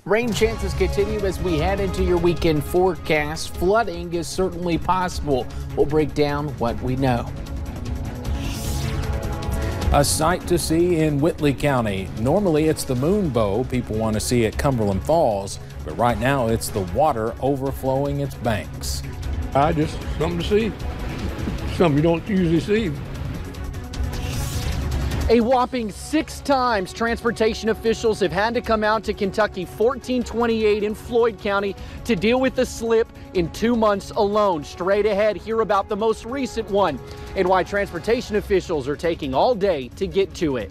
Rain chances continue as we head into your weekend forecast. Flooding is certainly possible. We'll break down what we know. A sight to see in Whitley County. Normally it's the moon bow people want to see at Cumberland Falls, but right now it's the water overflowing its banks. Just something to see. Something you don't usually see. A whopping 6 times transportation officials have had to come out to Kentucky 1428 in Floyd County to deal with the slip in 2 months alone. Straight ahead, hear about the most recent one and why transportation officials are taking all day to get to it.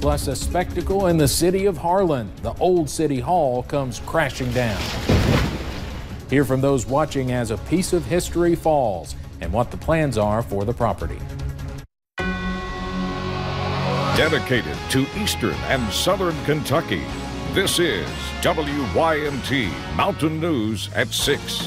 Plus a spectacle in the city of Harlan. The old city hall comes crashing down. Hear from those watching as a piece of history falls and what the plans are for the property. Dedicated to Eastern and Southern Kentucky, this is WYMT Mountain News at 6.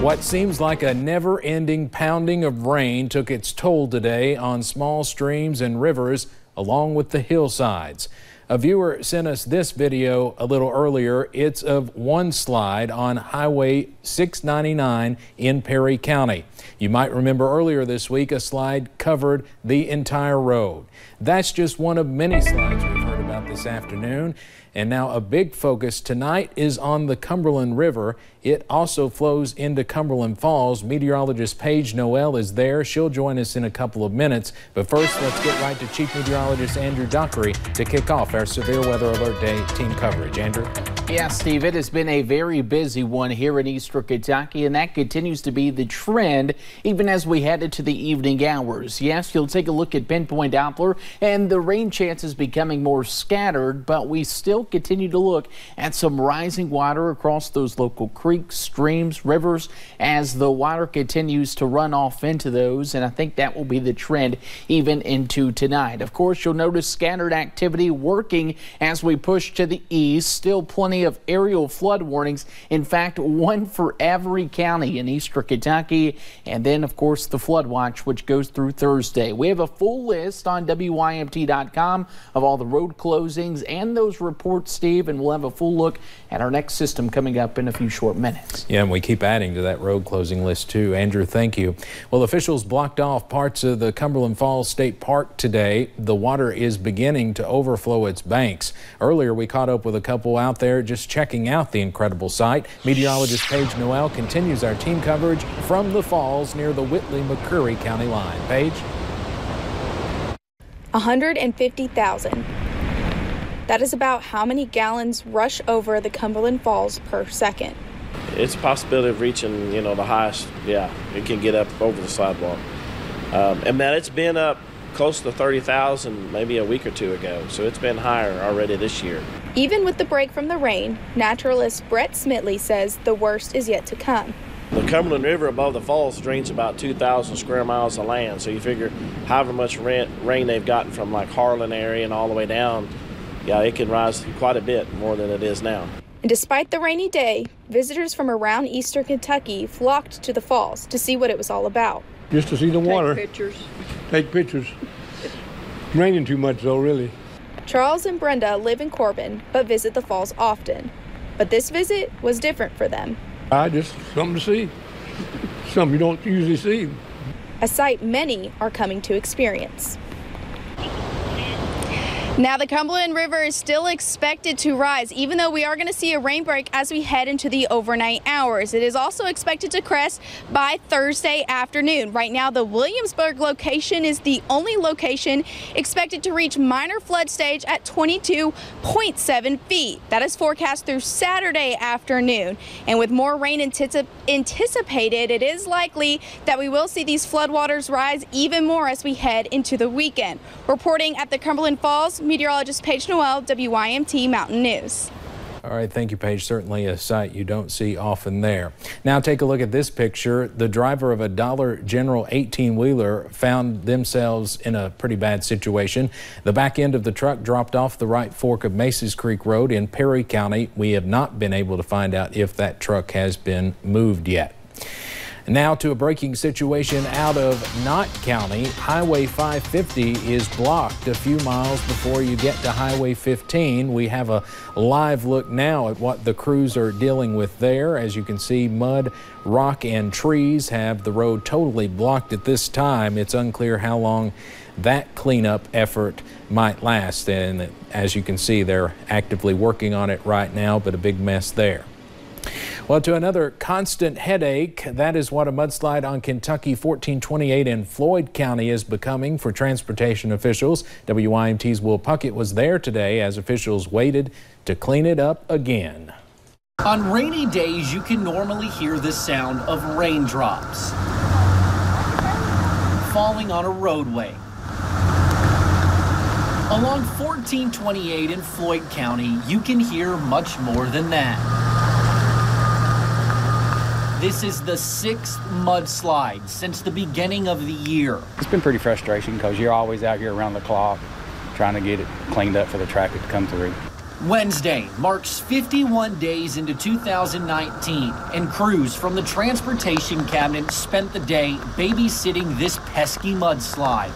What seems like a never-ending pounding of rain took its toll today on small streams and rivers along with the hillsides. A viewer sent us this video a little earlier. It's of one slide on Highway 699 in Perry County. You might remember earlier this week a slide covered the entire road. That's just one of many slides we've heard about this afternoon. And now a big focus tonight is on the Cumberland River. It also flows into Cumberland Falls. Meteorologist Paige Noel is there. She'll join us in a couple of minutes. But first, let's get right to Chief Meteorologist Andrew Dockery to kick off our Severe Weather Alert Day team coverage. Andrew? Yeah, Steve, it has been a very busy one here in Eastern Kentucky, and that continues to be the trend even as we head into the evening hours. Yes, you'll take a look at pinpoint Doppler, and the rain chances becoming more scattered, but we still continue to look at some rising water across those local creeks, streams, rivers as the water continues to run off into those, and I think that will be the trend even into tonight. Of course, you'll notice scattered activity working as we push to the east. Still plenty of aerial flood warnings. In fact, one for every county in Eastern Kentucky, and then of course the flood watch, which goes through Thursday. We have a full list on WYMT.com of all the road closings and those reports, Steve, and we'll have a full look at our next system coming up in a few short minutes. Yeah, and we keep adding to that road closing list too. Andrew, thank you. Well, officials blocked off parts of the Cumberland Falls State Park today. The water is beginning to overflow its banks. Earlier, we caught up with a couple out there just checking out the incredible sight. Meteorologist Paige Noel continues our team coverage from the falls near the Whitley-McCurry County line. Paige? 150,000. That is about how many gallons rush over the Cumberland Falls per second. It's a possibility of reaching, the highest. Yeah, it can get up over the sidewalk. And man, it's been up close to 30,000 maybe a week or two ago, so it's been higher already this year. Even with the break from the rain, naturalist Brett Smitley says the worst is yet to come. The Cumberland River above the falls drains about 2,000 square miles of land, so you figure however much rain they've gotten from like Harlan area and all the way down, yeah, it can rise quite a bit more than it is now. And despite the rainy day, visitors from around Eastern Kentucky flocked to the falls to see what it was all about. Just to see the water. Take pictures. Raining too much though, really. Charles and Brenda live in Corbin, but visit the falls often. But this visit was different for them. Just something to see. Something you don't usually see. A sight many are coming to experience. Now, the Cumberland River is still expected to rise, even though we are going to see a rain break as we head into the overnight hours. It is also expected to crest by Thursday afternoon. Right now, the Williamsburg location is the only location expected to reach minor flood stage at 22.7 feet. That is forecast through Saturday afternoon. And with more rain anticipated, it is likely that we will see these floodwaters rise even more as we head into the weekend. Reporting at the Cumberland Falls, meteorologist Paige Noel, WYMT Mountain News. All right, thank you, Paige. Certainly a sight you don't see often there. Now take a look at this picture. The driver of a Dollar General 18-wheeler found themselves in a pretty bad situation. The back end of the truck dropped off the right fork of Macy's Creek Road in Perry County. We have not been able to find out if that truck has been moved yet. Now to a breaking situation out of Knott County. Highway 550 is blocked a few miles before you get to Highway 15. We have a live look now at what the crews are dealing with there. As you can see, mud, rock, and trees have the road totally blocked at this time. It's unclear how long that cleanup effort might last. And as you can see, they're actively working on it right now, but a big mess there. Well, to another constant headache, that is what a mudslide on Kentucky 1428 in Floyd County is becoming for transportation officials. WYMT's Will Puckett was there today as officials waited to clean it up again. On rainy days, you can normally hear the sound of raindrops falling on a roadway. Along 1428 in Floyd County, you can hear much more than that. This is the 6th mudslide since the beginning of the year. It's been pretty frustrating because you're always out here around the clock trying to get it cleaned up for the traffic to come through. Wednesday marks 51 days into 2019, and crews from the Transportation Cabinet spent the day babysitting this pesky mudslide.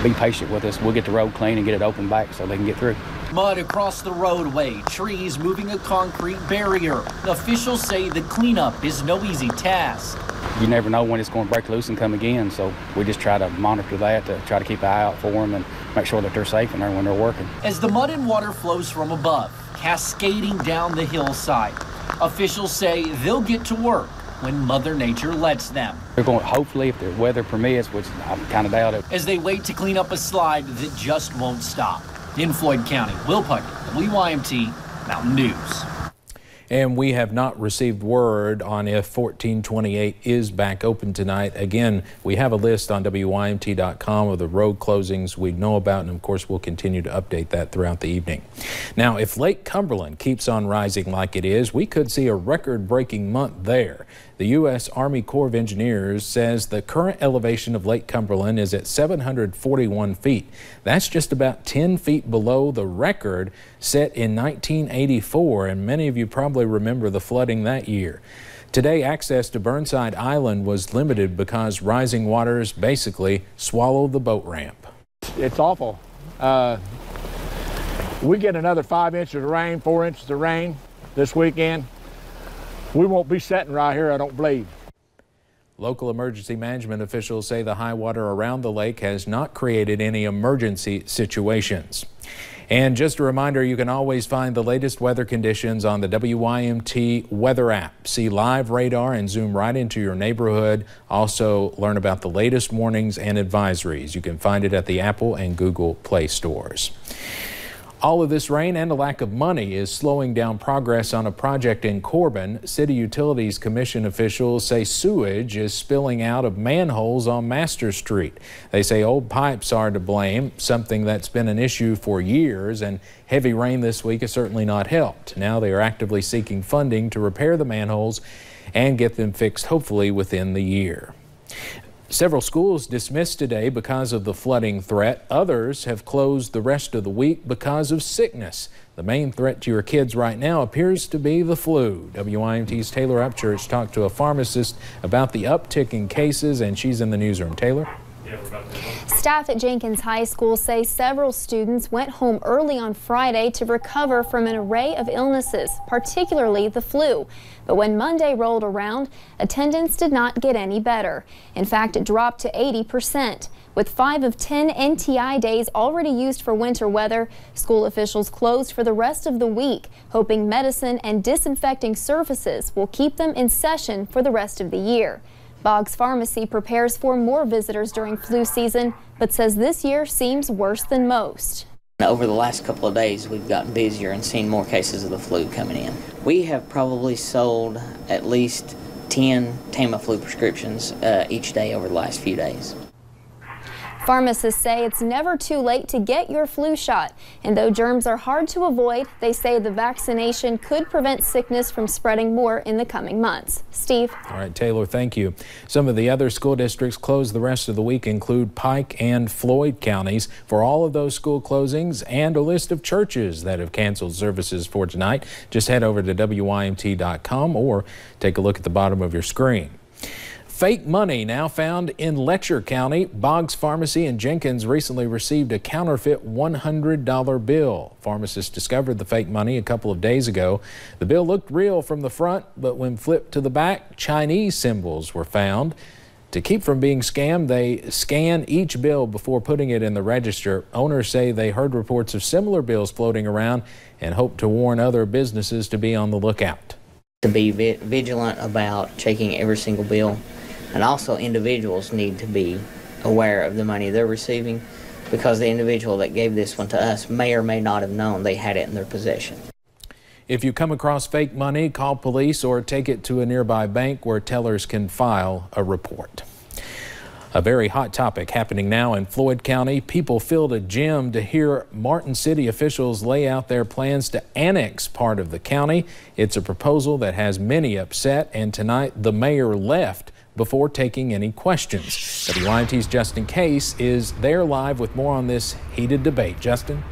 Be patient with us. We'll get the road clean and get it open back so they can get through. Mud across the roadway, trees moving a concrete barrier. Officials say the cleanup is no easy task. You never know when it's going to break loose and come again, so we just try to monitor that to try to keep an eye out for them and make sure that they're safe in there when they're working. As the mud and water flows from above, cascading down the hillside, officials say they'll get to work when Mother Nature lets them. They're going, hopefully, if the weather permits, which I kind of doubt it. As they wait to clean up a slide that just won't stop. In Floyd County, Will Puckett, WYMT Mountain News. And we have not received word on if 1428 is back open tonight. Again, we have a list on WYMT.com of the road closings we know about, and of course we'll continue to update that throughout the evening. Now, if Lake Cumberland keeps on rising like it is, we could see a record-breaking month there. The U.S. Army Corps of Engineers says the current elevation of Lake Cumberland is at 741 feet. That's just about 10 feet below the record set in 1984, and many of you probably remember the flooding that year. Today, access to Burnside Island was limited because rising waters basically swallowed the boat ramp. It's awful. We get another 5 inches of rain, 4 inches of rain this weekend. We won't be sitting right here, I don't believe. Local emergency management officials say the high water around the lake has not created any emergency situations. And just a reminder, you can always find the latest weather conditions on the WYMT weather app. See live radar and zoom right into your neighborhood. Also learn about the latest warnings and advisories. You can find it at the Apple and Google Play stores. All of this rain and a lack of money is slowing down progress on a project in Corbin. City Utilities Commission officials say sewage is spilling out of manholes on Master Street. They say old pipes are to blame, something that's been an issue for years, and heavy rain this week has certainly not helped. Now they are actively seeking funding to repair the manholes and get them fixed hopefully within the year. Several schools dismissed today because of the flooding threat. Others have closed the rest of the week because of sickness. The main threat to your kids right now appears to be the flu. WYMT's Taylor Upchurch talked to a pharmacist about the uptick in cases, and she's in the newsroom. Taylor? Staff at Jenkins High School say several students went home early on Friday to recover from an array of illnesses, particularly the flu. But when Monday rolled around, attendance did not get any better. In fact, it dropped to 80%. With 5 of 10 NTI days already used for winter weather, school officials closed for the rest of the week, hoping medicine and disinfecting services will keep them in session for the rest of the year. Boggs Pharmacy prepares for more visitors during flu season, but says this year seems worse than most. Over the last couple of days, we've gotten busier and seen more cases of the flu coming in. We have probably sold at least 10 Tamiflu prescriptions each day over the last few days. Pharmacists say it's never too late to get your flu shot, and though germs are hard to avoid, they say the vaccination could prevent sickness from spreading more in the coming months. Steve? All right, Taylor, thank you. Some of the other school districts closed the rest of the week include Pike and Floyd counties. For all of those school closings and a list of churches that have canceled services for tonight, just head over to WYMT.com or take a look at the bottom of your screen. Fake money now found in Letcher County. Boggs Pharmacy in Jenkins recently received a counterfeit $100 bill. Pharmacists discovered the fake money a couple of days ago. The bill looked real from the front, but when flipped to the back, Chinese symbols were found. To keep from being scammed, they scan each bill before putting it in the register. Owners say they heard reports of similar bills floating around and hope to warn other businesses to be on the lookout. To be vigilant about checking every single bill. And also individuals need to be aware of the money they're receiving, because the individual that gave this one to us may or may not have known they had it in their possession. If you come across fake money, call police or take it to a nearby bank where tellers can file a report. A very hot topic happening now in Floyd County. People filled a gym to hear Martin City officials lay out their plans to annex part of the county. It's a proposal that has many upset, and tonight the mayor left before taking any questions. WYMT's Justin Case is there live with more on this heated debate. Justin?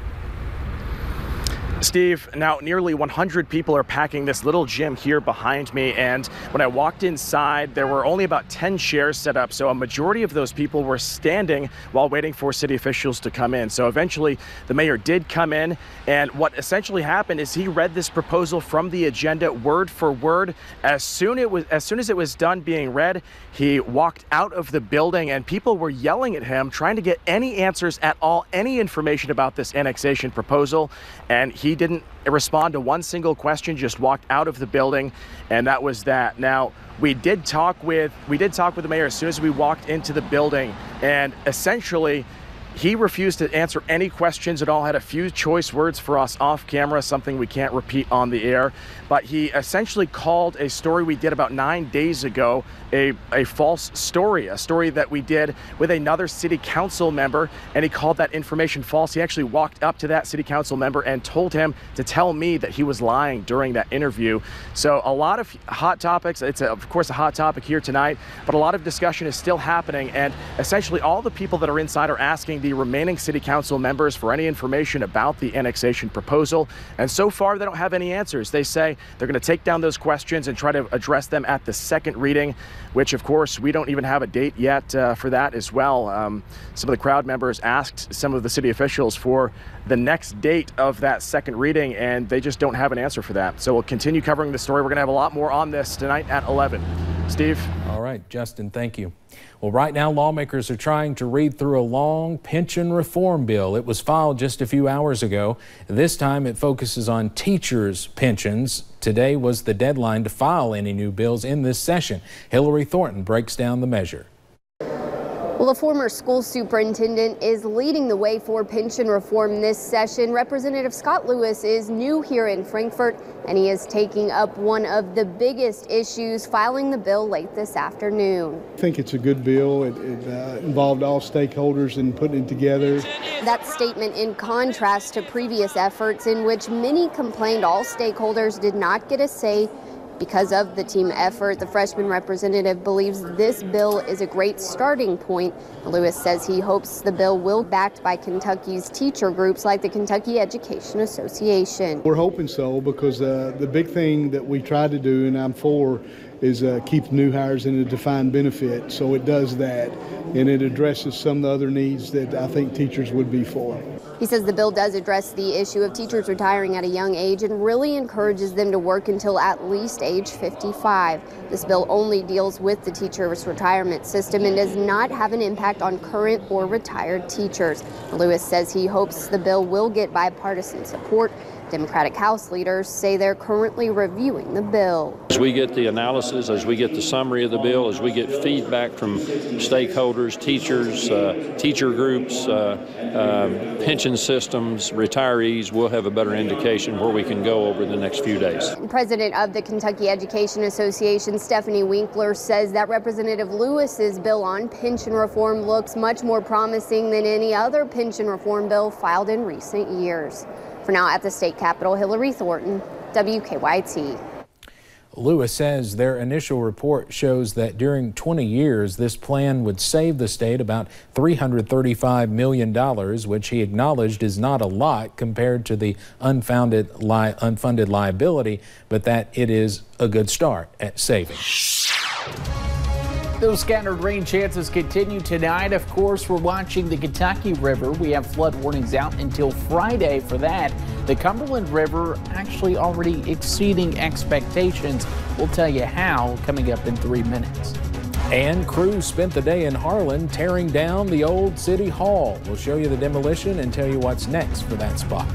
Steve, now nearly 100 people are packing this little gym here behind me, and when I walked inside, there were only about 10 chairs set up, so a majority of those people were standing while waiting for city officials to come in. So eventually the mayor did come in, and what essentially happened is he read this proposal from the agenda word for word. As soon as it was done being read, he walked out of the building, and people were yelling at him, trying to get any answers at all, any information about this annexation proposal, and he didn't respond to one single question, just walked out of the building, and that was that. Now, we did talk with the mayor as soon as we walked into the building, and essentially he refused to answer any questions at all, had a few choice words for us off camera, something we can't repeat on the air, but he essentially called a story we did about 9 days ago a false story, a story that we did with another city council member, and he called that information false. He actually walked up to that city council member and told him to tell me that he was lying during that interview. So a lot of hot topics. It's of course a hot topic here tonight, but a lot of discussion is still happening, and essentially all the people that are inside are asking the remaining city council members for any information about the annexation proposal, and so far they don't have any answers. They say they're going to take down those questions and try to address them at the second reading, which of course we don't even have a date yet for that as well. Some of the crowd members asked some of the city officials for the next date of that second reading, and they just don't have an answer for that. So we'll continue covering the story. We're going to have a lot more on this tonight at 11. Steve? All right, Justin, thank you. Well, right now, lawmakers are trying to read through a long pension reform bill. It was filed just a few hours ago. This time, it focuses on teachers' pensions. Today was the deadline to file any new bills in this session. Hillary Thornton breaks down the measure. Well, a former school superintendent is leading the way for pension reform this session. Representative Scott Lewis is new here in Frankfort, and he is taking up one of the biggest issues, filing the bill late this afternoon. I think it's a good bill. It involved all stakeholders in putting it together. That statement in contrast to previous efforts in which many complained all stakeholders did not get a say. Because of the team effort, the freshman representative believes this bill is a great starting point. Lewis says he hopes the bill will be backed by Kentucky's teacher groups like the Kentucky Education Association. We're hoping so, because the big thing that we try to do, and I'm for, is keep new hires in a defined benefit. So it does that, and it addresses some of the other needs that I think teachers would be for. He says the bill does address the issue of teachers retiring at a young age and really encourages them to work until at least age 55. This bill only deals with the teachers' retirement system and does not have an impact on current or retired teachers. Lewis says he hopes the bill will get bipartisan support. Democratic House leaders say they're currently reviewing the bill. As we get the analysis, as we get the summary of the bill, as we get feedback from stakeholders, teachers, teacher groups, pension systems, retirees, we'll have a better indication where we can go over the next few days. President of the Kentucky Education Association, Stephanie Winkler, says that Representative Lewis's bill on pension reform looks much more promising than any other pension reform bill filed in recent years. For now, at the state capitol, Hillary Thornton, WKYT. Lewis says their initial report shows that during 20 years, this plan would save the state about $335 million, which he acknowledged is not a lot compared to the unfunded liability, but that it is a good start at saving. Those scattered rain chances continue tonight. Of course, we're watching the Kentucky River. We have flood warnings out until Friday for that. The Cumberland River actually already exceeding expectations. We'll tell you how coming up in 3 minutes. And crews spent the day in Harlan tearing down the old City Hall. We'll show you the demolition and tell you what's next for that spot.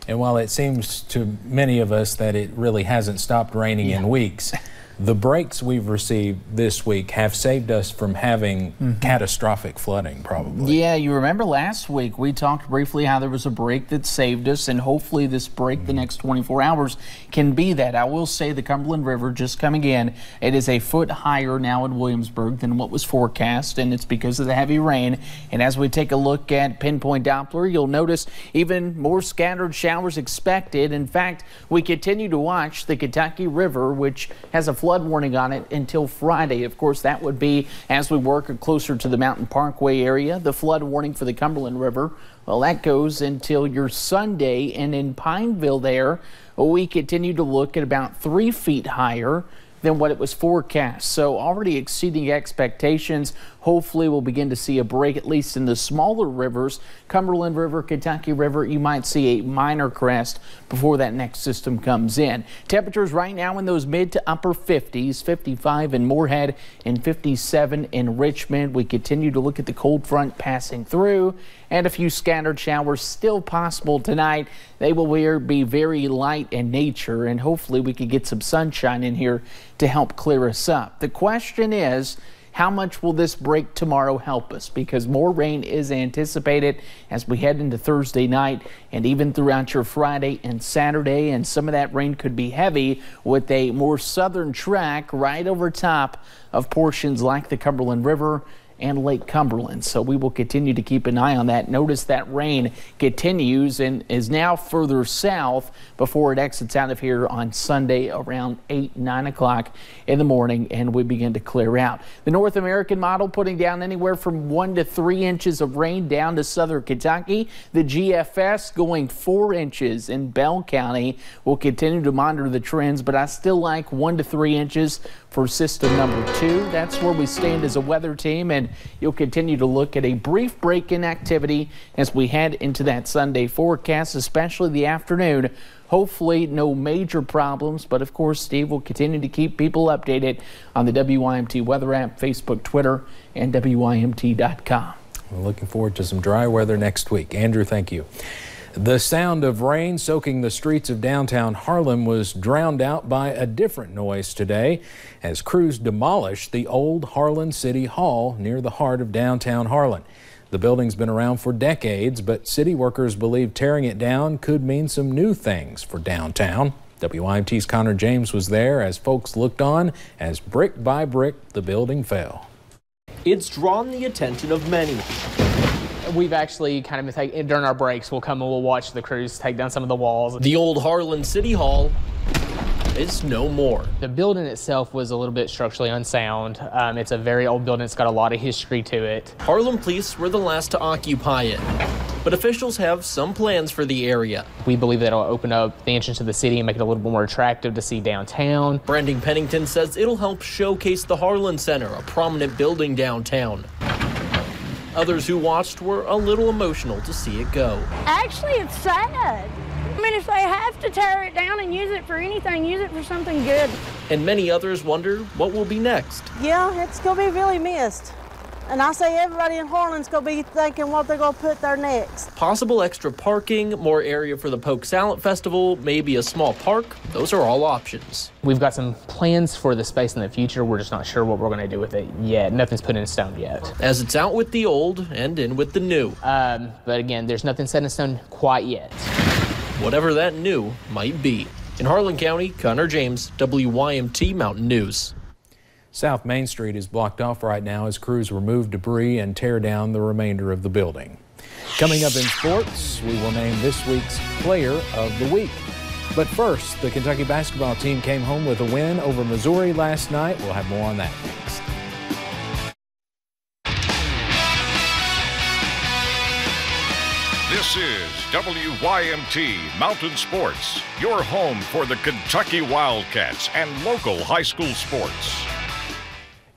And while it seems to many of us that it really hasn't stopped raining in weeks, the breaks we've received this week have saved us from having catastrophic flooding, probably. Yeah, you remember last week we talked briefly how there was a break that saved us, and hopefully this break the next 24 hours can be that. I will say the Cumberland River just coming in, it is a foot higher now in Williamsburg than what was forecast, and it's because of the heavy rain. And as we take a look at pinpoint Doppler, you'll notice even more scattered showers expected. In fact, we continue to watch the Kentucky River, which has a flood warning on it until Friday. Of course, that would be as we work closer to the Mountain Parkway area. The flood warning for the Cumberland River, well, that goes until your Sunday. And in Pineville there, we continue to look at about 3 feet higher than what it was forecast. So already exceeding expectations. Hopefully we'll begin to see a break, at least in the smaller rivers. Cumberland River, Kentucky River, you might see a minor crest before that next system comes in. Temperatures right now in those mid to upper 50s, 55 in Moorhead and 57 in Richmond. We continue to look at the cold front passing through, and a few scattered showers still possible tonight. They will be very light in nature, and hopefully we could get some sunshine in here to help clear us up. The question is, how much will this break tomorrow help us? Because more rain is anticipated as we head into Thursday night and even throughout your Friday and Saturday. And some of that rain could be heavy with a more southern track right over top of portions like the Cumberland River and Lake Cumberland. So we will continue to keep an eye on that. Notice that rain continues and is now further south before it exits out of here on Sunday around 8-9 o'clock in the morning, and we begin to clear out. The North American model putting down anywhere from 1 to 3 inches of rain down to southern Kentucky. The GFS going 4 inches in Bell County. We'll continue to monitor the trends, but I still like 1 to 3 inches for system number 2. That's where we stand as a weather team, and you'll continue to look at a brief break in activity as we head into that Sunday forecast, especially the afternoon. Hopefully no major problems, but of course Steve will continue to keep people updated on the WYMT weather app, Facebook, Twitter, and WYMT.com. We're looking forward to some dry weather next week. Andrew, thank you. The sound of rain soaking the streets of downtown Harlan was drowned out by a different noise today as crews demolished the old Harlan City Hall near the heart of downtown Harlan. The building's been around for decades, but city workers believe tearing it down could mean some new things for downtown. WYMT's Connor James was there as folks looked on as brick by brick the building fell. It's drawn the attention of many. We've actually kind of been during our breaks, we'll come and we'll watch the crews take down some of the walls. The old Harlan City Hall is no more. The building itself was a little bit structurally unsound. It's a very old building. It's got a lot of history to it. Harlan police were the last to occupy it, but officials have some plans for the area. We believe that it'll open up the entrance to the city and make it a little bit more attractive to see downtown. Brandon Pennington says it'll help showcase the Harlan Center, a prominent building downtown. Others who watched were a little emotional to see it go. Actually, it's sad. I mean, if they have to tear it down and use it for anything, use it for something good. And many others wonder what will be next. Yeah, it's going to be really missed. And I say everybody in Harlan's going to be thinking what they're going to put there next. Possible extra parking, more area for the Polk Salad Festival, maybe a small park. Those are all options. We've got some plans for the space in the future. We're just not sure what we're going to do with it yet. Nothing's put in stone yet. As it's out with the old and in with the new. But again, there's nothing set in stone quite yet. Whatever that new might be. In Harlan County, Connor James, WYMT Mountain News. South Main Street is blocked off right now as crews remove debris and tear down the remainder of the building. Coming up in sports, we will name this week's Player of the Week. But first, the Kentucky basketball team came home with a win over Missouri last night. We'll have more on that next. This is WYMT Mountain Sports, your home for the Kentucky Wildcats and local high school sports.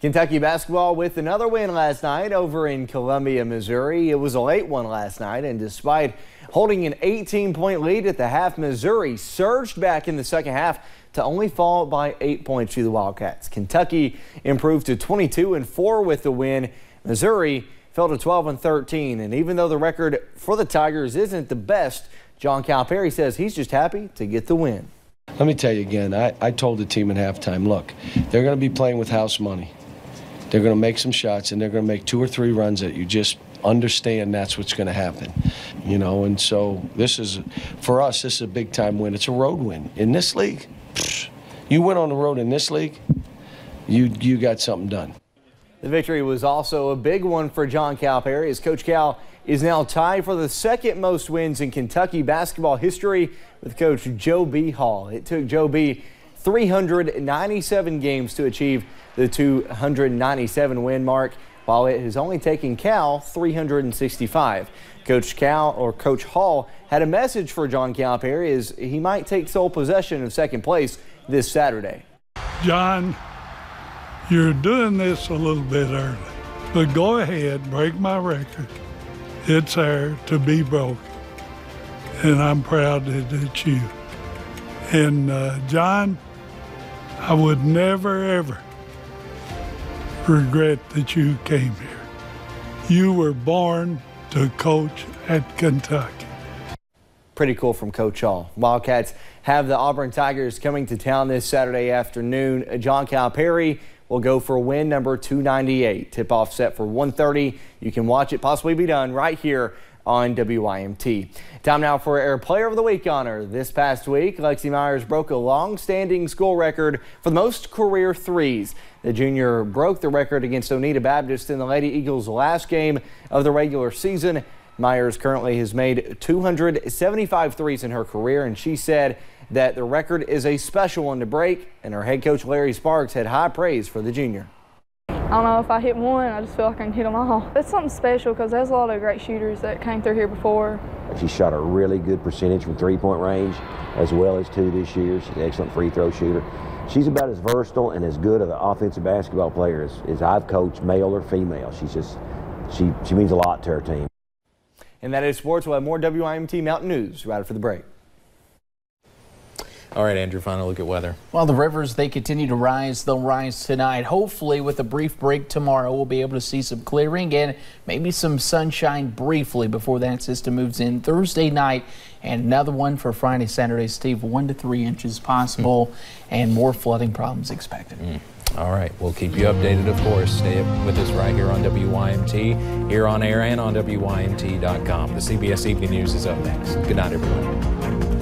Kentucky basketball with another win last night over in Columbia, Missouri. It was a late one last night, and despite holding an 18-point lead at the half, Missouri surged back in the second half to only fall by 8 points to the Wildcats. Kentucky improved to 22-4 with the win. Missouri fell to 12-13, and even though the record for the Tigers isn't the best, John Calipari says he's just happy to get the win. Let me tell you again, I told the team at halftime, look, they're going to be playing with house money. They're going to make some shots, and they're going to make 2 or 3 runs that you just understand that's what's going to happen. You know, and so this is, for us, this is a big-time win. It's a road win. In this league, you win on the road in this league, you got something done. The victory was also a big one for John Calipari, as Coach Cal is now tied for the second most wins in Kentucky basketball history with Coach Joe B. Hall. It took Joe B. 397 games to achieve the 297 win mark, while it has only taken Cal 365. Coach Hall had a message for John Calipari as he might take sole possession of second place this Saturday. John, you're doing this a little bit early, but go ahead, break my record. It's there to be broken, and I'm proud that it's you. And John, I would never, ever regret that you came here. You were born to coach at Kentucky. Pretty cool from Coach Hall. Wildcats have the Auburn Tigers coming to town this Saturday afternoon. John Calipari will go for win number 298. Tip-off set for 1:30. You can watch it possibly be done right here on WYMT. Time now for our Player of the Week honor. This past week, Lexi Myers broke a long-standing school record for the most career threes. The junior broke the record against Oneida Baptist in the Lady Eagles' last game of the regular season. Myers currently has made 275 threes in her career, and she said that the record is a special one to break, and her head coach Larry Sparks had high praise for the junior. I don't know if I hit one, I just feel like I can hit them all. It's something special because there's a lot of great shooters that came through here before. She shot a really good percentage from three-point range as well as 2 this year. She's an excellent free throw shooter. She's about as versatile and as good of an offensive basketball player as I've coached, male or female. She means a lot to her team. And that is sports. We'll have more WIMT Mountain News right after the break. All right, Andrew, final look at weather. Well, the rivers, they continue to rise. They'll rise tonight. Hopefully, with a brief break tomorrow, we'll be able to see some clearing and maybe some sunshine briefly before that system moves in Thursday night. And another one for Friday, Saturday, Steve, 1 to 3 inches possible and more flooding problems expected. All right, we'll keep you updated, of course. Stay with us right here on WYMT, here on air and on WYMT.com. The CBS Evening News is up next. Good night, everyone.